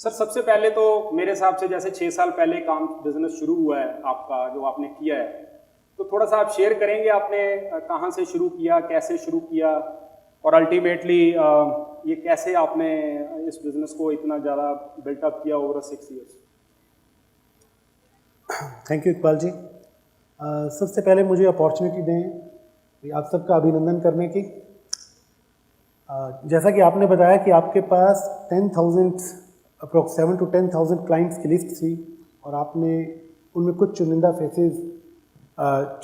Sir सबसे पहले तो मेरे हिसाब से जैसे 6 साल पहले काम बिजनेस शुरू हुआ है आपका जो आपने किया है, तो थोड़ा सा आप शेयर करेंगे आपने कहाँ से शुरू किया, कैसे शुरू किया और अल्टीमेटली ये कैसे आपने इस बिजनेस को इतना ज़्यादा बिल्टअप किया over 6 years. Thank you Iqbal ji. सबसे पहले मुझे अपॉर्चुनिटी दें आप सबका अभिनंदन करने की। जैसा कि आपने बताया कि आपके पास 10,000 अप्रोक्स 7 to 10,000 क्लाइंट्स की लिस्ट थी और आपने उनमें कुछ चुनिंदा फेसेस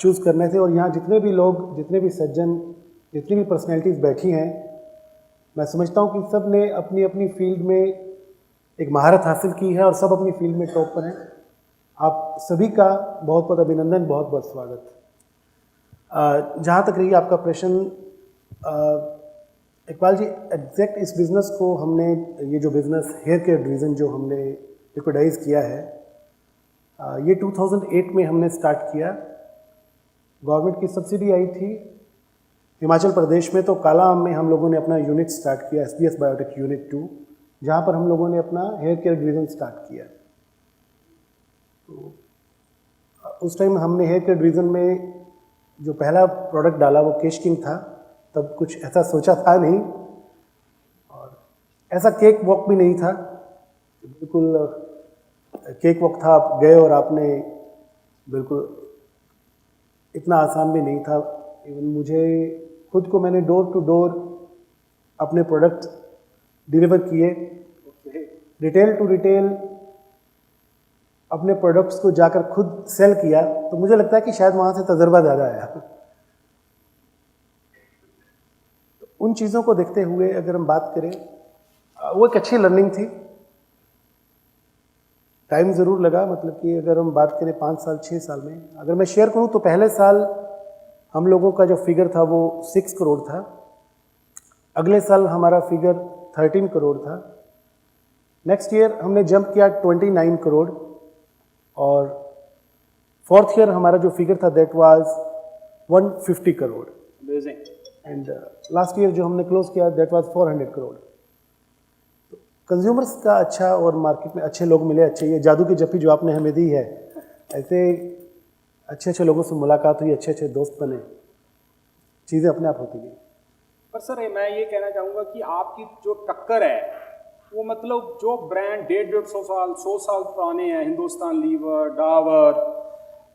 चूज़ करने थे, और यहाँ जितने भी लोग, जितने भी सज्जन, जितनी भी पर्सनैलिटीज़ बैठी हैं, मैं समझता हूँ कि सब ने अपनी अपनी फील्ड में एक महारत हासिल की है और सब अपनी फील्ड में टॉप पर हैं। आप सभी का बहुत बहुत अभिनंदन, बहुत बहुत स्वागत। जहाँ तक रही आपका प्रश्न, इकबाल जी, एग्जैक्ट इस बिज़नेस को हमने, ये जो बिज़नेस हेयर केयर डिवीज़न जो हमने लिक्विडाइज किया है, ये 2008 में हमने स्टार्ट किया। गवर्नमेंट की सब्सिडी आई थी हिमाचल प्रदेश में, तो कालाअंब में हम लोगों ने अपना यूनिट स्टार्ट किया, SBS बायोटेक यूनिट 2, जहाँ पर हम लोगों ने अपना हेयर केयर डिवीज़न स्टार्ट किया। तो उस टाइम हमने हेयर केयर डिवीज़न में जो पहला प्रोडक्ट डाला वो केश किंग था। तब कुछ ऐसा सोचा था नहीं और ऐसा केक वॉक भी नहीं था, बिल्कुल केक वॉक था, आप गए और आपने बिल्कुल, इतना आसान भी नहीं था। इवन मुझे खुद को, मैंने डोर टू डोर अपने प्रोडक्ट डिलीवर किए, रिटेल टू रिटेल अपने प्रोडक्ट्स को जाकर खुद सेल किया, तो मुझे लगता है कि शायद वहाँ से तजर्बा ज़्यादा आया। उन चीज़ों को देखते हुए अगर हम बात करें, वो एक अच्छी लर्निंग थी। टाइम ज़रूर लगा, मतलब कि अगर हम बात करें 5 साल 6 साल में, अगर मैं शेयर करूं तो पहले साल हम लोगों का जो फिगर था वो 6 करोड़ था, अगले साल हमारा फिगर 13 करोड़ था, नेक्स्ट ईयर हमने जंप किया 29 करोड़, और फोर्थ ईयर हमारा जो फिगर था that was 150 crore, and last year जो हमने क्लोज किया दैट वाज 400 करोड़। तो कंज्यूमर्स का अच्छा, और मार्केट में अच्छे लोग मिले, अच्छे, ये जादू की जप्पी जो आपने हमें दी है, ऐसे अच्छे अच्छे लोगों से मुलाकात हुई, अच्छे अच्छे दोस्त बने, चीज़ें अपने आप होती गई। पर सर मैं ये कहना चाहूँगा कि आपकी जो टक्कर है वो, मतलब जो ब्रांड 150 साल 100 साल पुराने हैं, हिंदुस्तान लीवर, डाबर,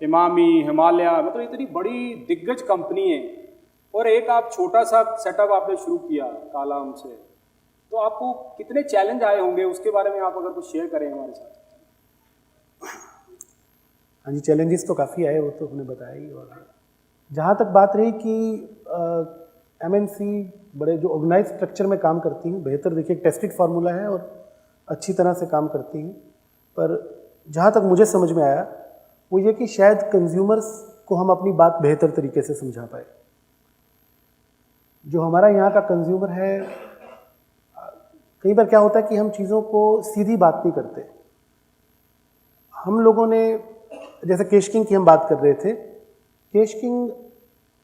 इमामी, हिमालय, मतलब इतनी बड़ी दिग्गज कंपनी है, और एक आप छोटा सा सेटअप आपने शुरू किया कालाअंब से, तो आपको कितने चैलेंज आए होंगे, उसके बारे में आप अगर कुछ शेयर करें हमारे साथ। हाँ जी, चैलेंजेस तो काफ़ी आए, वो तो हमने बताया ही। और जहाँ तक बात रही कि MNC बड़े जो ऑर्गेनाइज स्ट्रक्चर में काम करती हैं, बेहतर, देखिए टेस्टेड फार्मूला है और अच्छी तरह से काम करती हैं, पर जहाँ तक मुझे समझ में आया वो ये कि शायद कंज्यूमर्स को हम अपनी बात बेहतर तरीके से समझा पाए। जो हमारा यहाँ का कंज्यूमर है, कई बार क्या होता है कि हम चीज़ों को सीधी बात नहीं करते। हम लोगों ने, जैसे केश किंग की हम बात कर रहे थे, केश किंग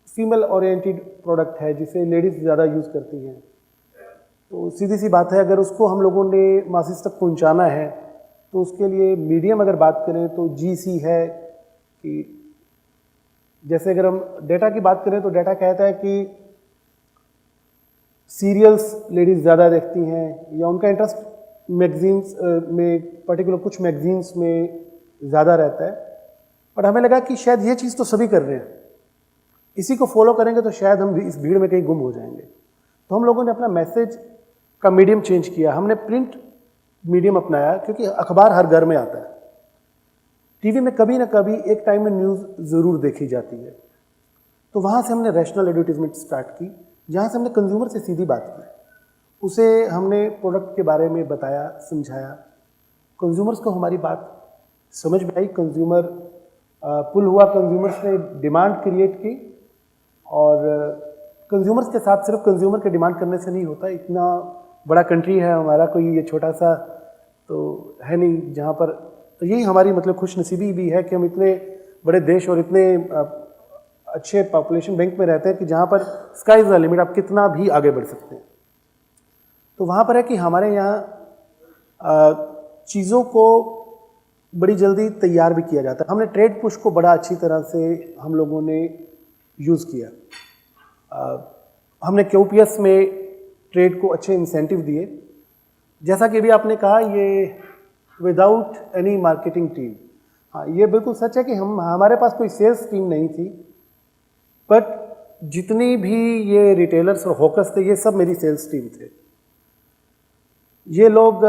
फीमेल ओरिएंटेड प्रोडक्ट है जिसे लेडीज़ ज़्यादा यूज़ करती हैं, तो सीधी सी बात है, अगर उसको हम लोगों ने मासिस तक पहुंचाना है तो उसके लिए मीडियम अगर बात करें तो GC है। कि जैसे अगर हम डेटा की बात करें तो डेटा कहता है कि सीरियल्स लेडीज़ ज़्यादा देखती हैं, या उनका इंटरेस्ट मैगजीन्स में, पर्टिकुलर कुछ मैगजीन्स में ज़्यादा रहता है। पर हमें लगा कि शायद ये चीज़ तो सभी कर रहे हैं, इसी को फॉलो करेंगे तो शायद हम इस भीड़ में कहीं गुम हो जाएंगे। तो हम लोगों ने अपना मैसेज का मीडियम चेंज किया, हमने प्रिंट मीडियम अपनाया, क्योंकि अखबार हर घर में आता है, टीवी में कभी ना कभी एक टाइम में न्यूज़ ज़रूर देखी जाती है। तो वहाँ से हमने रैशनल एडवर्टीजमेंट स्टार्ट की, जहाँ से हमने कंज्यूमर से सीधी बात की, उसे हमने प्रोडक्ट के बारे में बताया, समझाया, कंज्यूमर्स को हमारी बात समझ में आई, कंज्यूमर पुल हुआ, कंज्यूमर्स ने डिमांड क्रिएट की। और कंज्यूमर्स के साथ सिर्फ कंज्यूमर के डिमांड करने से नहीं होता, इतना बड़ा कंट्री है हमारा, कोई ये छोटा सा तो है नहीं जहाँ पर, तो यही हमारी मतलब खुशनसीबी भी है कि हम इतने बड़े देश और इतने अच्छे पॉपुलेशन बैंक में रहते हैं कि जहाँ पर स्काई इज़ द लिमिट, आप कितना भी आगे बढ़ सकते हैं। तो वहाँ पर है कि हमारे यहाँ चीज़ों को बड़ी जल्दी तैयार भी किया जाता है। हमने ट्रेड पुश को बड़ा अच्छी तरह से हम लोगों ने यूज़ किया। हमने QPS में ट्रेड को अच्छे इंसेंटिव दिए। जैसा कि भी आपने कहा, ये विदाउट एनी मार्केटिंग टीम, हाँ ये बिल्कुल सच है कि हमारे पास कोई सेल्स टीम नहीं थी, बट जितनी भी ये रिटेलर्स और हॉकर्स थे, ये सब मेरी सेल्स टीम थे। ये लोग,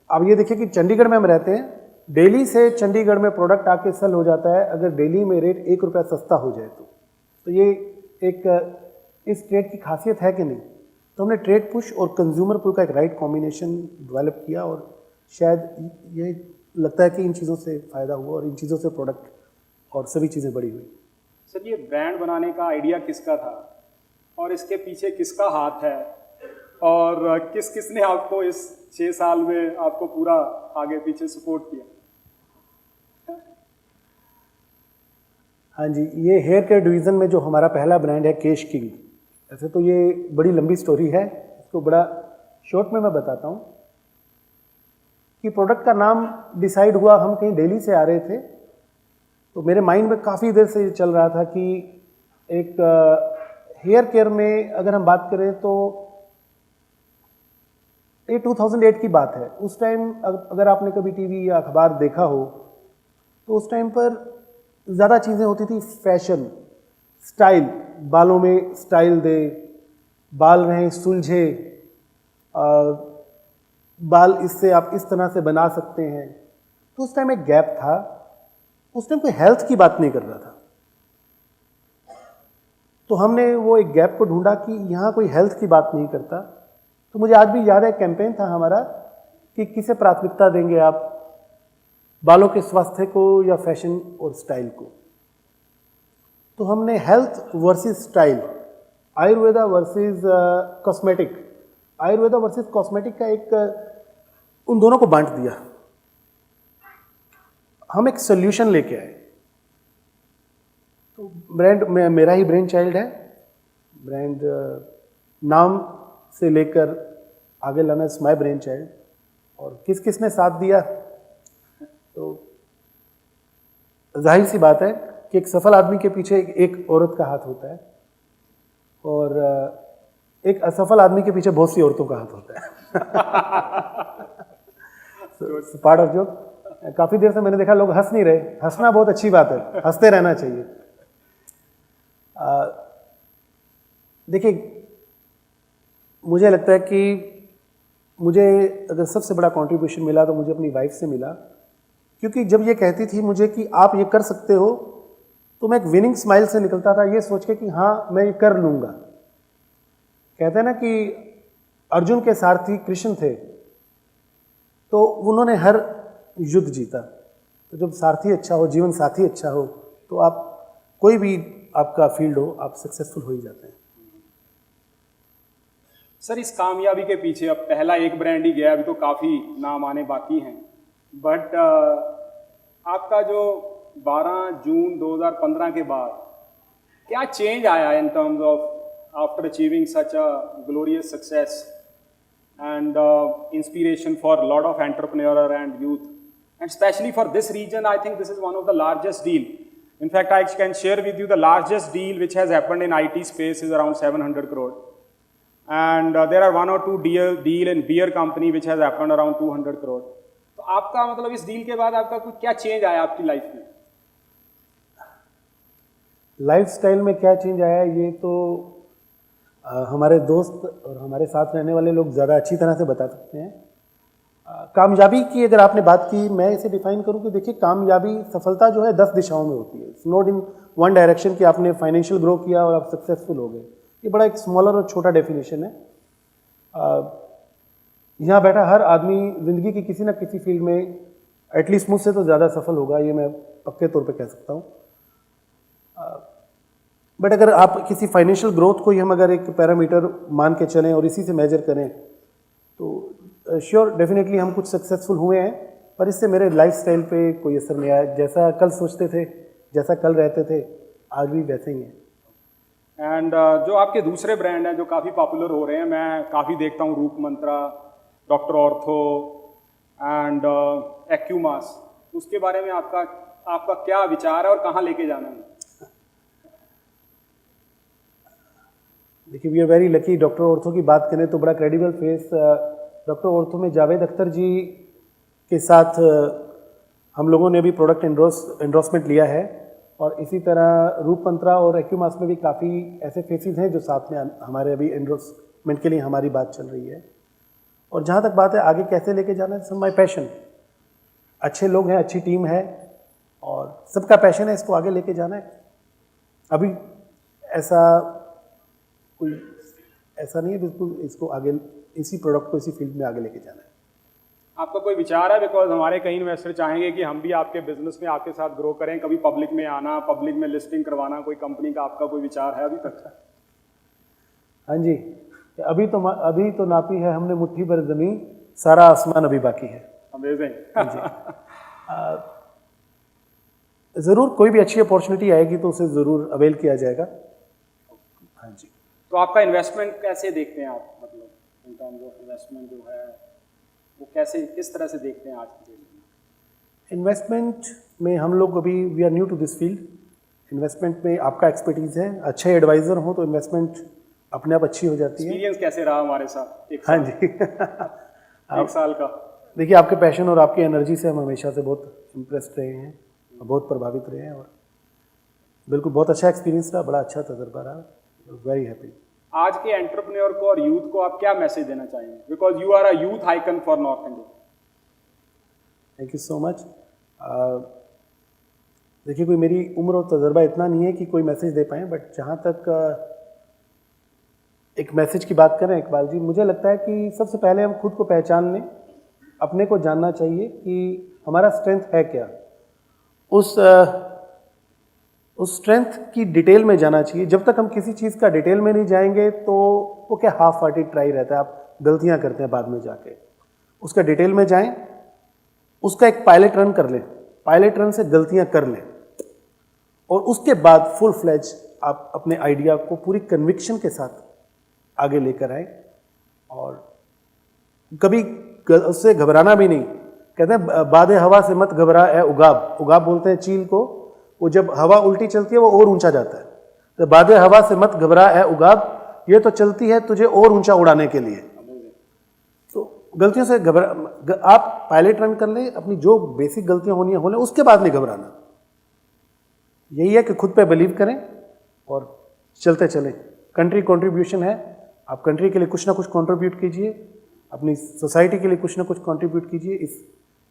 अब ये देखिए कि चंडीगढ़ में हम रहते हैं, दिल्ली से चंडीगढ़ में प्रोडक्ट आके सेल हो जाता है अगर दिल्ली में रेट 1 रुपया सस्ता हो जाए तो ये एक इस ट्रेड की खासियत है कि नहीं। तो हमने ट्रेड पुश और कंज्यूमर पुल का एक राइट कॉम्बिनेशन डेवलप किया, और शायद ये लगता है कि इन चीज़ों से फ़ायदा हुआ और इन चीज़ों से प्रोडक्ट और सभी चीज़ें बड़ी हुई। सर, ये ब्रांड बनाने का आइडिया किसका था और इसके पीछे किसका हाथ है, और किसने आपको इस 6 साल में आपको पूरा आगे पीछे सपोर्ट किया? हाँ जी, ये हेयर केयर डिवीज़न में जो हमारा पहला ब्रांड है केश किंग, ऐसे तो ये बड़ी लंबी स्टोरी है, इसको बड़ा शॉर्ट में मैं बताता हूँ कि प्रोडक्ट का नाम डिसाइड हुआ। हम कहीं दिल्ली से आ रहे थे, तो मेरे माइंड में काफ़ी देर से ये चल रहा था कि एक हेयर केयर में अगर हम बात करें तो ये 2008 की बात है। उस टाइम अगर आपने कभी टीवी या अखबार देखा हो तो उस टाइम पर ज़्यादा चीज़ें होती थी, फैशन, स्टाइल, बालों में स्टाइल दे, बाल रहें सुलझे, बाल इससे आप इस तरह से बना सकते हैं। तो उस टाइम एक गैप था, उस टाइम कोई हेल्थ की बात नहीं कर रहा था। तो हमने वो एक गैप को ढूंढा कि यहाँ कोई हेल्थ की बात नहीं करता। तो मुझे आज भी याद है, कैंपेन था हमारा कि किसे प्राथमिकता देंगे आप, बालों के स्वास्थ्य को या फैशन और स्टाइल को। तो हमने health versus style, Ayurveda versus cosmetic, Ayurveda versus cosmetic का एक उन दोनों को बांट दिया। हम एक सोल्यूशन लेके आए। तो ब्रांड मेरा ही ब्रेन चाइल्ड है। ब्रांड नाम से लेकर आगे लाना इज माय ब्रेन चाइल्ड। और किसने साथ दिया, तो जाहिर सी बात है कि एक सफल आदमी के पीछे एक औरत का हाथ होता है, और एक असफल आदमी के पीछे बहुत सी औरतों का हाथ होता है। Part of joke. काफ़ी देर से मैंने देखा लोग हंस नहीं रहे। हंसना बहुत अच्छी बात है, हंसते रहना चाहिए। देखिए, मुझे लगता है कि मुझे अगर सबसे बड़ा कंट्रीब्यूशन मिला तो मुझे अपनी वाइफ से मिला, क्योंकि जब ये कहती थी मुझे कि आप ये कर सकते हो, तो मैं एक विनिंग स्माइल से निकलता था, ये सोच के कि हाँ मैं ये कर लूँगा। कहते हैं ना कि अर्जुन के सारथी कृष्ण थे, तो उन्होंने हर युद्ध जीता। तो जब सारथी अच्छा हो, जीवन साथी अच्छा हो, तो आप कोई भी आपका फील्ड हो, आप सक्सेसफुल हो ही जाते हैं। सर, इस कामयाबी के पीछे अब पहला एक ब्रांड ही गया, अभी तो काफ़ी नाम आने बाकी हैं, बट आपका जो 12 जून 2015 के बाद क्या चेंज आया in terms of after achieving such a glorious success and inspiration for a lot of entrepreneur and youth, and especially for this region. I think this is one of the largest deal. In fact, I can share with you the largest deal which has happened in IT space is around 700 crore, and there are 1 or 2 deal in beer company which has happened around 200 crore. तो आपका मतलब इस deal के बाद आपका कुछ क्या change आया आपकी लाइफ में? लाइफस्टाइल में क्या चेंज आया, ये तो हमारे दोस्त और हमारे साथ रहने वाले लोग ज़्यादा अच्छी तरह से बता सकते हैं। कामयाबी की अगर आपने बात की, मैं इसे डिफाइन करूं कि देखिए, कामयाबी, सफलता जो है 10 दिशाओं में होती है। It's not in one direction कि आपने फाइनेंशियल ग्रो किया और आप सक्सेसफुल हो गए। ये बड़ा एक स्मॉलर और छोटा डेफिनेशन है। यहाँ बैठा हर आदमी ज़िंदगी की किसी न किसी फील्ड में एटलीस्ट मुझसे तो ज़्यादा सफल होगा, ये मैं पक्के तौर पे कह सकता हूँ। बट अगर आप किसी फाइनेंशियल ग्रोथ को ही हम अगर एक पैरामीटर मान के चलें और इसी से मेजर करें, तो श्योर डेफिनेटली हम कुछ सक्सेसफुल हुए हैं, पर इससे मेरे लाइफस्टाइल पे कोई असर नहीं आया। जैसा कल सोचते थे, जैसा कल रहते थे, आज भी वैसे ही हैं। एंड जो आपके दूसरे ब्रांड हैं जो काफ़ी पॉपुलर हो रहे हैं, मैं काफ़ी देखता हूँ, रूप मंत्रा, डॉक्टर ऑर्थो, एंड एक्यूमास, उसके बारे में आपका क्या विचार है और कहाँ लेके जाना है? देखिए, we are very lucky. Doctor ortho की बात करें तो बड़ा क्रेडिबल फेस डॉक्टर ऑर्थो में जावेद अख्तर जी के साथ हम लोगों ने भी प्रोडक्ट एंडोर्समेंट लिया है, और इसी तरह रूप मंत्रा और एक्यूमास में भी काफ़ी ऐसे फेसेस हैं जो साथ में हमारे अभी एंडोर्समेंट के लिए हमारी बात चल रही है। और जहाँ तक बात है आगे कैसे लेके जाना है, सर माई पैशन। अच्छे लोग हैं, अच्छी टीम है और सबका पैशन है, इसको आगे लेके जाना है। अभी कोई ऐसा नहीं है, बिल्कुल इसको आगे, इसी प्रोडक्ट को इसी फील्ड में आगे लेके जाना है। आपका कोई विचार है? बिकॉज हमारे कई इन्वेस्टर चाहेंगे कि हम भी आपके बिजनेस में आपके साथ ग्रो करें, कभी पब्लिक में आना, पब्लिक में लिस्टिंग करवाना कोई कंपनी का, आपका कोई विचार है अभी तक? हाँ जी, अभी तो नापी है हमने मुट्ठी भर ज़मीन, सारा आसमान अभी बाकी है। अमेजिंग। ज़रूर कोई भी अच्छी अपॉर्चुनिटी आएगी तो उसे ज़रूर अवेल किया जाएगा। हाँ जी। तो आपका इन्वेस्टमेंट कैसे देखते हैं आप, मतलब इन टर्म्स ऑफ इन्वेस्टमेंट जो है वो कैसे, किस तरह से देखते हैं आज की डेट में? इन्वेस्टमेंट में हम लोग अभी we are new to this field. Investment में आपका एक्सपर्टीज़ है, अच्छे एडवाइज़र हो तो इन्वेस्टमेंट अपने आप अच्छी हो जाती है। एक्सपीरियंस कैसे रहा हमारे साथ? हाँ जी। एक साल का। देखिए, आपके पैशन और आपकी एनर्जी से हम हमेशा से बहुत इम्प्रेस्ड रहे हैं और बहुत प्रभावित रहे हैं, और बिल्कुल बहुत अच्छा एक्सपीरियंस रहा, बड़ा अच्छा तजर्बा रहा। Very happy. आज के एंटरप्रेन्योर को और यूथ को आप क्या मैसेज देना चाहेंगे? Because you are a youth icon for north India. Thank you so much. देखिए, कोई मेरी उम्र और तजर्बा इतना नहीं है कि कोई मैसेज दे पाएँ, बट जहाँ तक एक मैसेज की बात करें इकबाल जी, मुझे लगता है कि सबसे पहले हम खुद को पहचान लें, अपने को जानना चाहिए कि हमारा स्ट्रेंथ है क्या। उस स्ट्रेंथ की डिटेल में जाना चाहिए। जब तक हम किसी चीज़ का डिटेल में नहीं जाएंगे तो वो क्या हाफ हार्टेड ट्राई रहता है, आप गलतियां करते हैं बाद में जाके। उसका डिटेल में जाएं, उसका एक पायलट रन कर लें, पायलट रन से गलतियां कर लें, और उसके बाद फुल फ्लेज आप अपने आइडिया को पूरी कन्विक्शन के साथ आगे लेकर आए, और कभी उससे घबराना भी नहीं। कहते हैं बादे हवा से मत घबरा है उगाब, उगाब बोलते हैं चील को, वो जब हवा उल्टी चलती है वो और ऊंचा जाता है। तो बादे हवा से मत घबरा है उगाब, ये तो चलती है तुझे और ऊंचा उड़ाने के लिए। तो गलतियों से आप पायलट रन कर लें, अपनी जो बेसिक गलतियां होनी है हो लें, उसके बाद नहीं घबराना। यही है कि खुद पे बिलीव करें और चलते चलें। कंट्री कंट्रीब्यूशन है, आप कंट्री के लिए कुछ ना कुछ कंट्रीब्यूट कीजिए, अपनी सोसाइटी के लिए कुछ ना कुछ कंट्रीब्यूट कीजिए। इस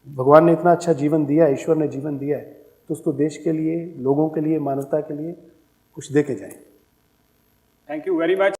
भगवान ने इतना अच्छा जीवन दिया, ईश्वर ने जीवन दिया है, तो उसको देश के लिए, लोगों के लिए, मानवता के लिए कुछ दे के जाएं। Thank you very much.